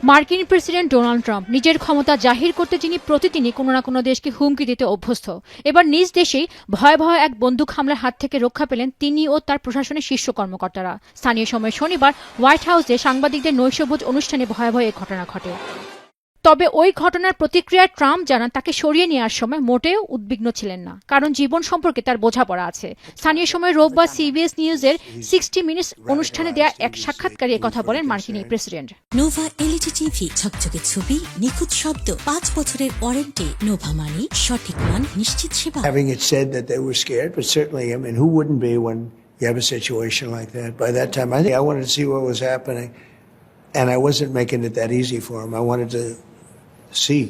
মার্কিন president Donald Trump নিজের ক্ষমতা জাহির করতে যিনি প্রতিদিনই কোনো না কোনো দেশকে হুমকি দিতে অভ্যস্ত, এবার নিজ দেশেই ভয়াবহ এক বন্দুক হামলার হাত থেকে রক্ষা পেলেন তিনি ও তার প্রশাসনের শীর্ষ কর্মকর্তারা। স্থানীয় সময় শনিবার হোয়াইট হাউসে সাংবাদিকদের নৈশভোজ অনুষ্ঠানে ভয়াবহ এই ঘটনা ঘটে। তবে ওই ঘটনার প্রতিক্রিয়ায় ট্রাম্প জানান তাকে সরিয়ে নেওয়ার সময় মোটেও উদ্বিগ্ন ছিলেন না, কারণ জীবন সম্পর্কে তার বোঝাপড়া আছে। স্থানীয় সময় রোববার সিবিএস নিউজের 60 মিনিটস অনুষ্ঠানে দেয়া এক সাক্ষাৎকারে কথা বলেন মার্কিন প্রেসিডেন্ট। নোভা এলইডি টিভি, ঝকঝকে ছবি, নিখুঁত শব্দ, 5 বছরের ওয়ারেন্টি। নোভা মানে সঠিক মান, নিশ্চিত সেবা। Having it said that they were scared, but certainly, I mean, who wouldn't be when you have a situation like that? By that time, I think I wanted to see what was happening, and I wasn't making it that easy for him. I wanted to see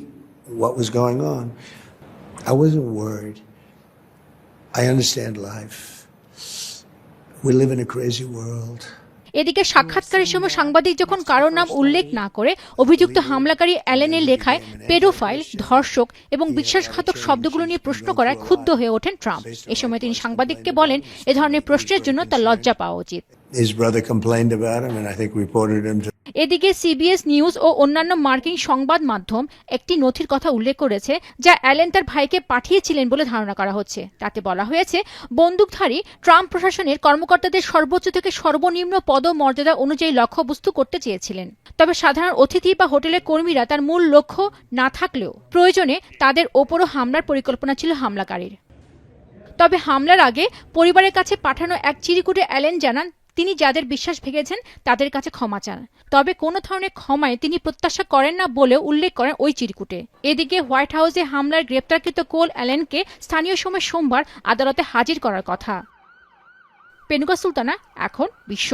what was going on. I wasn't worried. I understand life. We live in a crazy world. এদিকে সাক্ষাৎকারের সময় সাংবাদিক যখন কারোর নাম উল্লেখ না করে অভিযুক্ত হামলাকারী অ্যালেনের লেখায় পেডোফাইল, ধর্ষক এবং বিশ্বাসঘাতক শব্দগুলো নিয়ে প্রশ্ন করায় ক্ষুব্ধ হয়ে ওঠেন ট্রাম্প। এ সময় তিনি সাংবাদিককে বলেন এ ধরনের প্রশ্নের জন্য তার লজ্জা পাওয়া উচিত। His brother complained about him, and I think reported him to. এদিকে সিবিএস নিউজ ও অন্যান্য মার্কিন সংবাদ মাধ্যম একটি নথির কথা উল্লেখ করেছে যা অ্যালেন তার ভাইকে পাঠিয়েছিলেন বলে ধারণা করা হচ্ছে। তাতে বলা হয়েছে বন্দুকধারী ট্রাম্প প্রশাসনের কর্মকর্তাদের সর্বোচ্চ থেকে সর্বনিম্ন পদমর্যাদা অনুযায়ী লক্ষ্যবস্তু করতে চেয়েছিলেন। তবে সাধারণ অতিথি বা হোটেলের কর্মীরা তার মূল লক্ষ্য না থাকলেও প্রয়োজনে তাদের ওপরও হামলার পরিকল্পনা ছিল হামলাকারীর। তবে হামলার আগে পরিবারের কাছে পাঠানো এক চিরকুটে অ্যালেন জানান তিনি যাদের বিশ্বাস ভেঙেছেন তাদের কাছে ক্ষমা চান, তবে কোনো ধরনের ক্ষমায় তিনি প্রত্যাশা করেন না বলেও উল্লেখ করেন ওই চিরকুটে। এদিকে হোয়াইট হাউসে হামলার গ্রেপ্তারকৃত কোল অ্যালেনকে স্থানীয় সময় সোমবার আদালতে হাজির করার কথা। পেনুকা সুলতানা, এখন বিশ্ব।